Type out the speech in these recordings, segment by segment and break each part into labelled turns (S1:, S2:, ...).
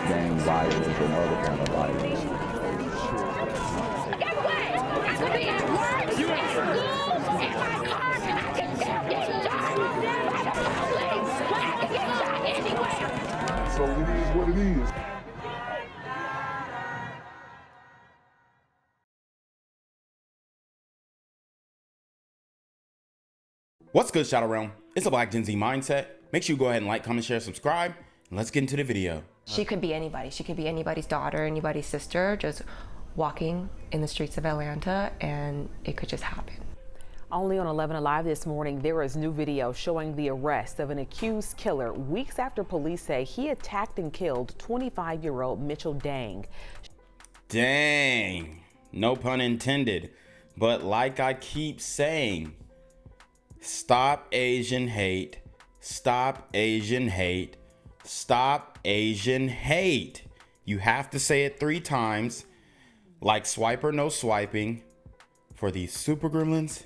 S1: gang violence and other kind of violence.
S2: Get away! I could be at work, at school, in my car, and I can still get shot by the police. But I can get shot anywhere.
S1: So it is what it is.
S3: What's good, Shadow Realm? It's a Black Gen Z mindset. Make sure you go ahead and like, comment, share, subscribe, and let's get into the video.
S4: She could be anybody. She could be anybody's daughter, anybody's sister, just walking in the streets of Atlanta, and it could just happen.
S5: Only on 11 Alive this morning, there is new video showing the arrest of an accused killer weeks after police say he attacked and killed 25-year-old Mitchell Deng.
S3: Dang, no pun intended. But like I keep saying, stop Asian hate, stop Asian hate, stop Asian hate. You have to say it 3 times, like swipe or no swiping, for these super gremlins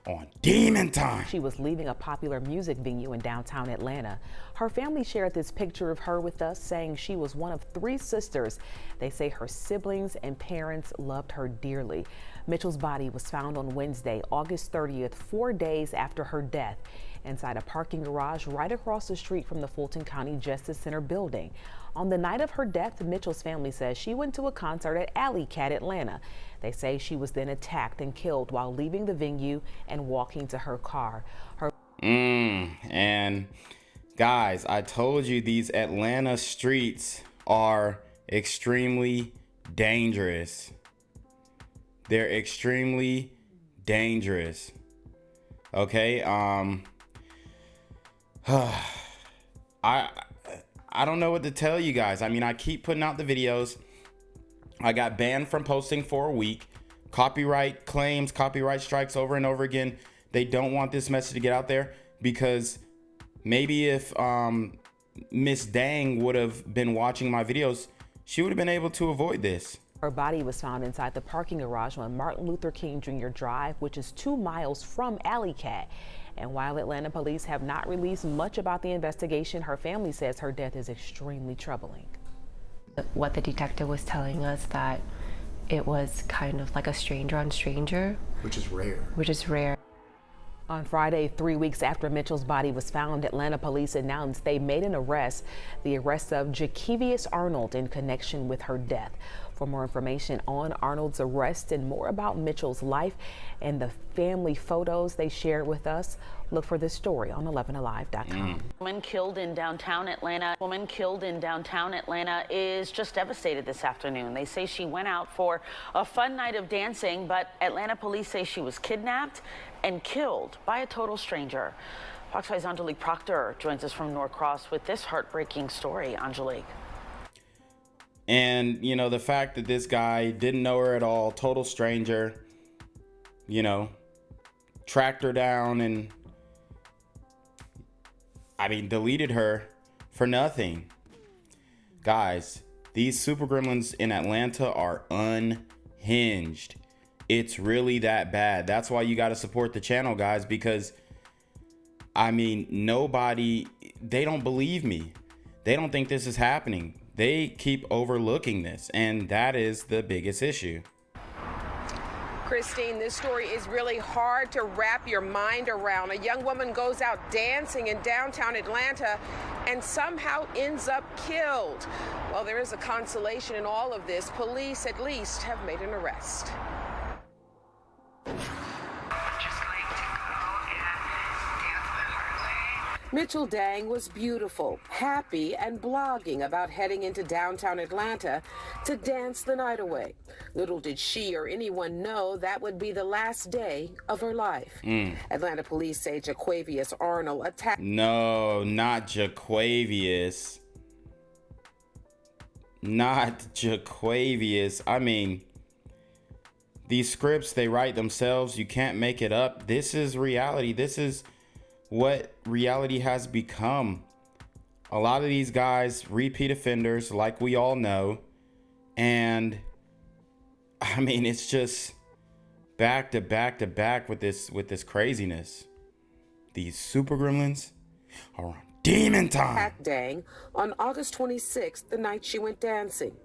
S3: on demon time.
S5: She was leaving a popular music venue in downtown Atlanta. Her family shared this picture of her with us, saying she was one of 3 sisters. They say her siblings and parents loved her dearly. Mitchell's body was found on Wednesday, August 30th, 4 days after her death, inside a parking garage right across the street from the Fulton County Justice Center building. On the night of her death, Mitchell's family says she went to a concert at Alley Cat, Atlanta. They say she was then attacked and killed while leaving the venue and walking to her car.
S3: And guys, I told you these Atlanta streets are extremely dangerous. They're extremely dangerous. Okay, I don't know what to tell you guys. I mean, I keep putting out the videos. I got banned from posting for a week. Copyright claims, copyright strikes over and over again. They don't want this message to get out there because maybe if Miss Deng would have been watching my videos, she would have been able to avoid this.
S5: Her body was found inside the parking garage on Martin Luther King Jr. Drive, which is 2 miles from Alley Cat. And while Atlanta police have not released much about the investigation, her family says her death is extremely troubling.
S4: What the detective was telling us, that it was kind of like a stranger on stranger.
S6: Which is rare.
S4: Which is rare.
S5: On Friday, 3 weeks after Mitchell's body was found, Atlanta police announced they made an arrest, the arrest of Keivious Arnold in connection with her death. For more information on Arnold's arrest and more about Mitchell's life and the family photos they shared with us, look for this story on 11alive.com.
S7: Woman killed in downtown Atlanta. Woman killed in downtown Atlanta is just devastated this afternoon. They say she went out for a fun night of dancing, but Atlanta police say she was kidnapped and killed by a total stranger. Fox 5's Angelique Proctor joins us from Norcross with this heartbreaking story. Angelique.
S3: And, you know, the fact that this guy didn't know her at all, total stranger, you know, tracked her down and, I mean, deleted her for nothing. Guys, these super gremlins in Atlanta are unhinged. It's really that bad. That's why you got to support the channel, guys, because, I mean, they don't believe me. They don't think this is happening. They keep overlooking this, and that is the biggest issue.
S8: Christine, this story is really hard to wrap your mind around. A young woman goes out dancing in downtown Atlanta and somehow ends up killed. Well, there is a consolation in all of this. Police at least have made an arrest. Mitchell Deng was beautiful, happy, and blogging about heading into downtown Atlanta to dance the night away. Little did she or anyone know that would be the last day of her life. Atlanta police say Keivious Arnold attacked...
S3: No, not Keivious. Not Keivious. I mean, these scripts, they write themselves. You can't make it up. This is reality. This is what reality has become. A lot of these guys, repeat offenders, like we all know. And I mean, it's just back to back to back with this craziness. These super gremlins are on demon time.
S8: At Deng on August 26th, the night she went dancing.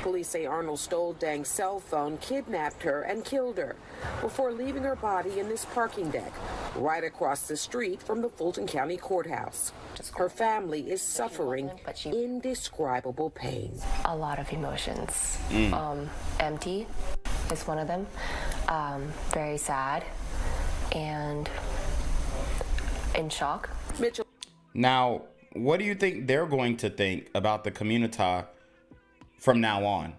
S8: Police say Arnold stole Deng's cell phone, kidnapped her, and killed her before leaving her body in this parking deck right across the street from the Fulton County Courthouse. Her family is suffering indescribable pain.
S4: A lot of emotions. Empty is one of them. Very sad and in shock.
S8: Mitchell.
S3: Now, what do you think they're going to think about the community from now on?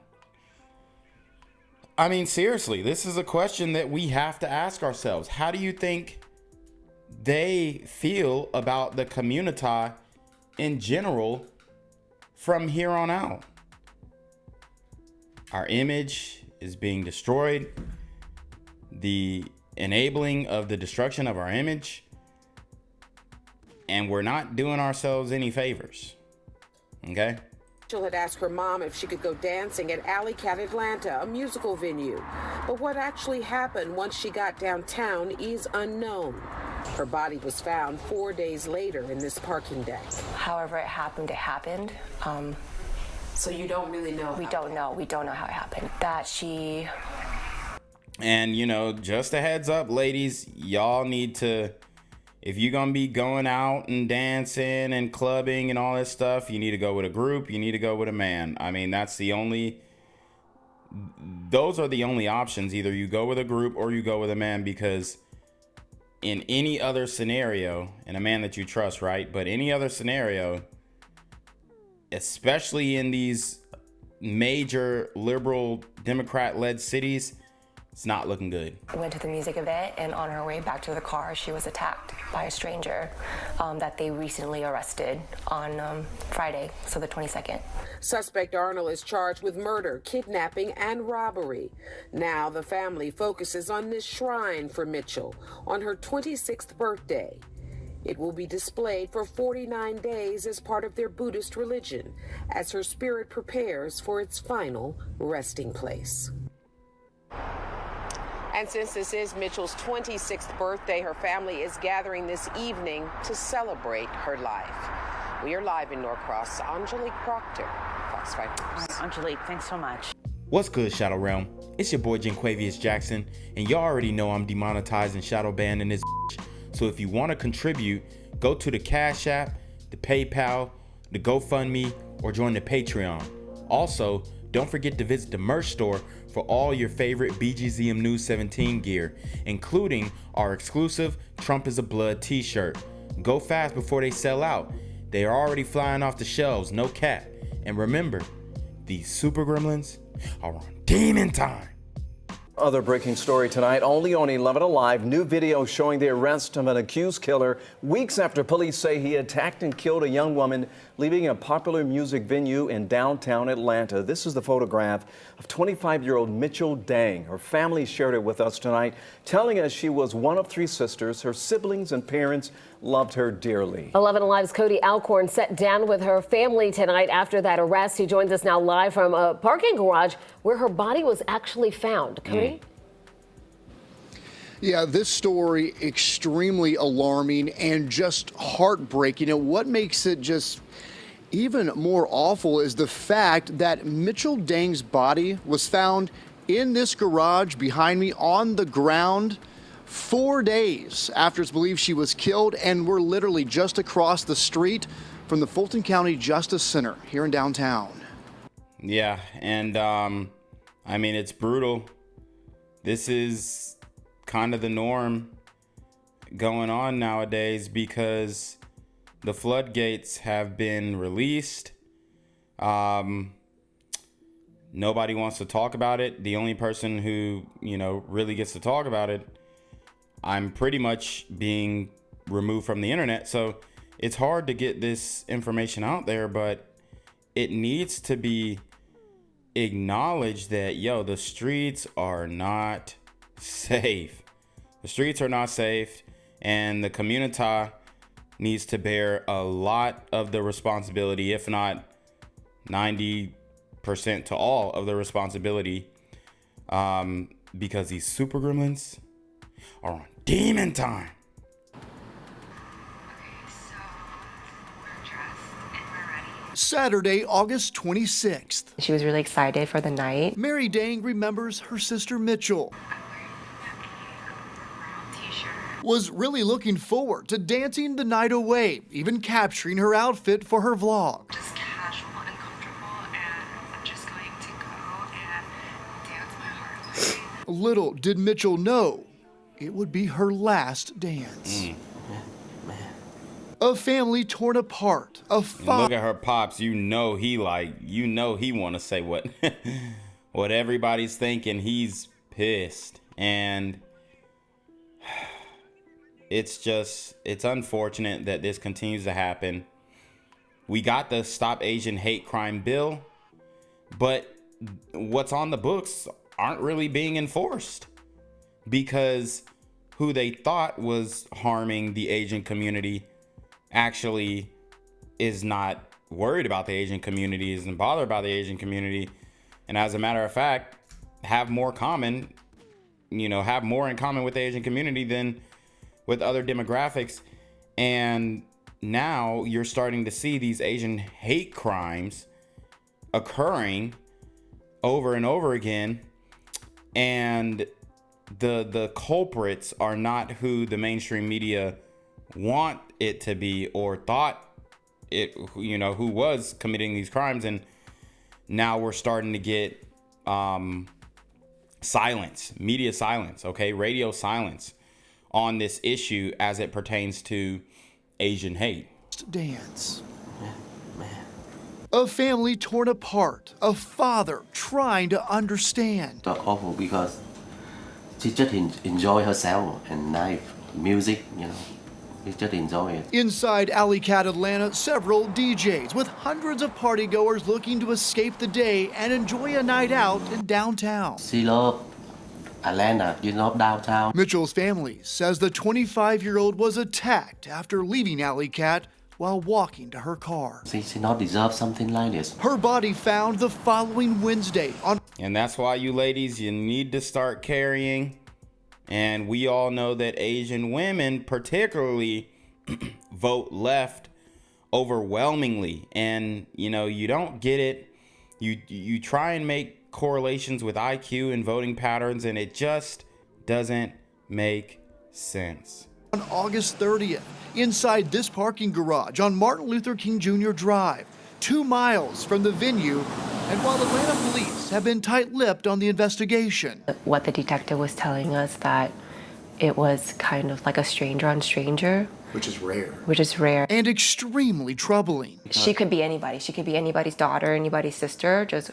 S3: I mean, seriously, this is a question that we have to ask ourselves. How do you think they feel about the community in general from here on out? Our image is being destroyed. The enabling of the destruction of our image. And we're not doing ourselves any favors. Okay?
S8: Mitchell had asked her mom if she could go dancing at Alley Cat Atlanta, a musical venue. But what actually happened once she got downtown is unknown. Her body was found 4 days later in this parking deck.
S4: However it happened.
S8: So you don't really know?
S4: We don't know. We don't know how it happened. That she...
S3: And, you know, just a heads up, ladies, y'all need to... If you're going to be going out and dancing and clubbing and all this stuff, you need to go with a group. You need to go with a man. I mean, those are the only options. Either you go with a group or you go with a man, because in any other scenario, and a man that you trust, right? But any other scenario, especially in these major liberal Democrat-led cities, it's not looking good.
S4: Went to the music event, and on her way back to the car, she was attacked by a stranger that they recently arrested on Friday, so the 22nd.
S8: Suspect Arnold is charged with murder, kidnapping, and robbery. Now the family focuses on this shrine for Mitchell on her 26th birthday. It will be displayed for 49 days as part of their Buddhist religion, as her spirit prepares for its final resting place. And since this is Mitchell's 26th birthday, her family is gathering this evening to celebrate her life. We are live in Norcross. Angelique Proctor, Fox 5 News.
S7: Angelique, thanks so much.
S3: What's good, Shadow Realm? It's your boy Keivious Jackson, and y'all already know I'm demonetized and shadow banned in this bitch. So if you want to contribute, go to the Cash App, the PayPal, the GoFundMe, or join the Patreon. Also, don't forget to visit the merch store for all your favorite BGZM News 17 gear, including our exclusive Trump is a Blood t-shirt. Go fast before they sell out. They are already flying off the shelves, no cap. And remember, these super gremlins are on demon time.
S6: Other breaking story tonight, only on 11 Alive, new video showing the arrest of an accused killer weeks after police say he attacked and killed a young woman leaving a popular music venue in downtown Atlanta. This is the photograph of 25-year-old Mitchell Deng. Her family shared it with us tonight, telling us she was one of three sisters. Her siblings and parents loved her dearly.
S9: 11 Alive's Cody Alcorn sat down with her family tonight after that arrest. He joins us now live from a parking garage where her body was actually found. Cody?
S10: Yeah, this story extremely alarming and just heartbreaking. And what makes it just even more awful is the fact that Mitchell Deng's body was found in this garage behind me on the ground 4 days after it's believed she was killed, and we're literally just across the street from the Fulton County Justice Center here in downtown.
S3: Yeah, and I mean, it's brutal. This is kind of the norm going on nowadays because the floodgates have been released. Nobody wants to talk about it. The only person who, really gets to talk about it, I'm pretty much being removed from the internet. So it's hard to get this information out there, but it needs to be acknowledged that, the streets are not safe. The streets are not safe, and the community needs to bear a lot of the responsibility, if not 90% to all of the responsibility, because these super gremlins are on demon time.
S10: Saturday, August 26th.
S4: She was really excited for the night.
S10: Mary Deng remembers her sister Mitchell was really looking forward to dancing the night away, even capturing her outfit for her vlog.
S11: Just casual and comfortable, and I'm just going to go and dance my heart away.
S10: Little did Mitchell know it would be her last dance. A family torn apart.
S3: Look at her pops. You know he want to say what what everybody's thinking. He's pissed, and it's unfortunate that this continues to happen. We got the Stop Asian Hate Crime bill, but what's on the books aren't really being enforced, because who they thought was harming the Asian community actually is not worried about the Asian community, isn't bothered by the Asian community, and as a matter of fact, have more in common with the Asian community than with other demographics. And now you're starting to see these Asian hate crimes occurring over and over again, and the culprits are not who the mainstream media want it to be or thought it, who was committing these crimes. And now we're starting to get silence, media silence, radio silence on this issue as it pertains to Asian hate.
S10: Dance. A family torn apart, a father trying to understand.
S12: Awful, because she just enjoy herself and night music, we just enjoy it.
S10: Inside Alley Cat Atlanta, several DJs with hundreds of partygoers looking to escape the day and enjoy a night out in downtown.
S12: She loves Atlanta, downtown.
S10: Mitchell's family says the 25-year-old was attacked after leaving Alley Cat while walking to her car.
S12: She not deserve something like this.
S10: Her body found the following Wednesday.
S3: And that's why, you ladies, you need to start carrying. And we all know that Asian women particularly vote left overwhelmingly. And, you don't get it. You try and make correlations with IQ and voting patterns, and it just doesn't make sense.
S10: On August 30th, inside this parking garage on Martin Luther King Jr. Drive, 2 miles from the venue, and while Atlanta police have been tight-lipped on the investigation.
S4: What the detective was telling us, that it was kind of like a stranger on stranger.
S10: Which is rare.
S4: And
S10: extremely troubling.
S4: She could be anybody. She could be anybody's daughter, anybody's sister, just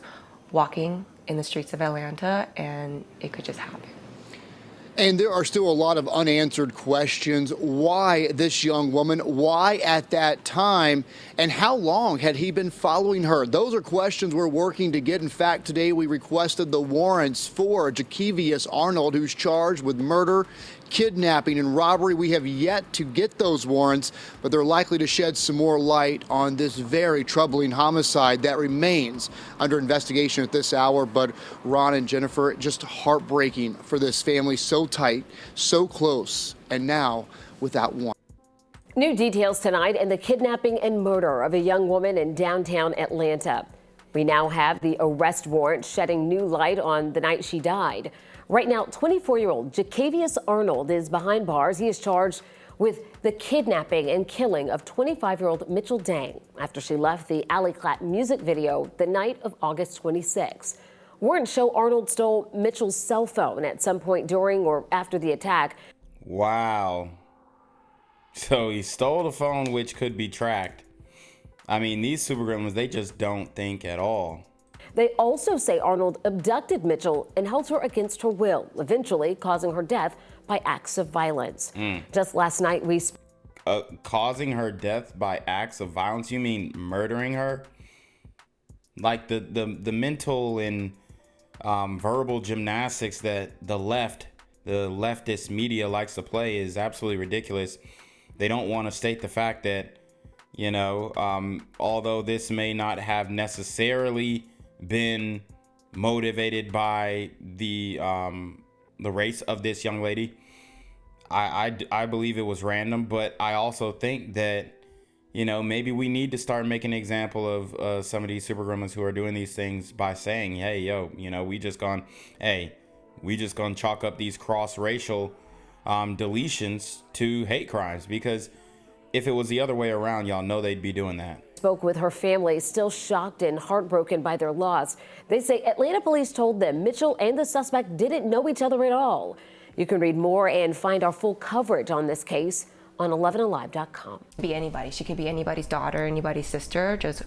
S4: walking in the streets of Atlanta, and it could just happen.
S10: And there are still a lot of unanswered questions. Why this young woman? Why at that time? And how long had he been following her? Those are questions we're working to get. In fact, today we requested the warrants for Keivious Arnold, who's charged with murder, kidnapping, and robbery. We have yet to get those warrants, but they're likely to shed some more light on this very troubling homicide that remains under investigation at this hour. But Ron and Jennifer, just heartbreaking for this family, so tight, so close, and now without one.
S9: New details tonight in the kidnapping and murder of a young woman in downtown Atlanta. We now have the arrest warrant shedding new light on the night she died. Right now, 24-year-old Keivious Arnold is behind bars. He is charged with the kidnapping and killing of 25-year-old Mitchell Deng after she left the Alley Cat music video the night of August 26. Warrants show Arnold stole Mitchell's cell phone at some point during or after the attack.
S3: Wow. So he stole the phone, which could be tracked. I mean, these super gremlins, they just don't think at all.
S9: They also say Arnold abducted Mitchell and held her against her will, eventually causing her death by acts of violence. Just last night, we...
S3: causing her death by acts of violence? You mean murdering her? Like the mental and verbal gymnastics that the leftist media likes to play is absolutely ridiculous. They don't want to state the fact that, although this may not have necessarily been motivated by the race of this young lady, I believe it was random, but I also think that You know, maybe we need to start making an example of some of these super gremlins who are doing these things by saying, hey, yo, you know, we just gonna chalk up these cross-racial deletions to hate crimes, because if it was the other way around, y'all know they'd be doing that.
S9: Spoke with her family, still shocked and heartbroken by their loss. They say Atlanta police told them Mitchell and the suspect didn't know each other at all. You can read more and find our full coverage on this case on 11alive.com.
S4: Be anybody. She could be anybody's daughter, anybody's sister, just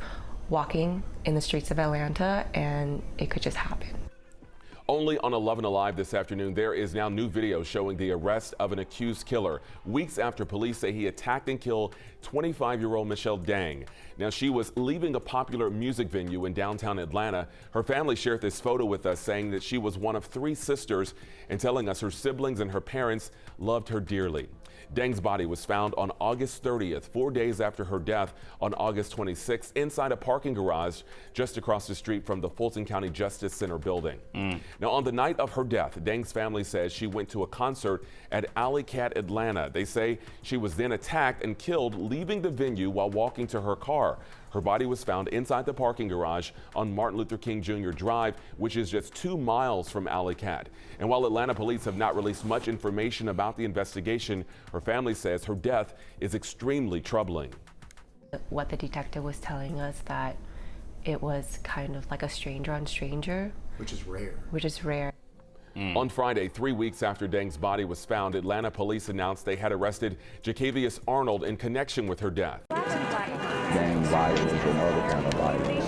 S4: walking in the streets of Atlanta, and it could just happen.
S13: Only on 11 Alive this afternoon, there is now new video showing the arrest of an accused killer, weeks after police say he attacked and killed 25-year-old Mitchell Deng. Now, she was leaving a popular music venue in downtown Atlanta. Her family shared this photo with us, saying that she was one of 3 sisters and telling us her siblings and her parents loved her dearly. Deng's body was found on August 30th, 4 days after her death on August 26th, inside a parking garage just across the street from the Fulton County Justice Center building. Now, on the night of her death, Deng's family says she went to a concert at Alley Cat, Atlanta. They say she was then attacked and killed, leaving the venue while walking to her car. Her body was found inside the parking garage on Martin Luther King Jr. Drive, which is just 2 miles from Alley Cat. And while Atlanta police have not released much information about the investigation, her family says her death is extremely troubling.
S4: What the detective was telling us, that it was kind of like a stranger on stranger.
S10: Which is rare.
S4: Which is rare.
S13: On Friday, 3 weeks after Deng's body was found, Atlanta police announced they had arrested Keivious Arnold in connection with her death.
S1: Gang violence and other kind of violence.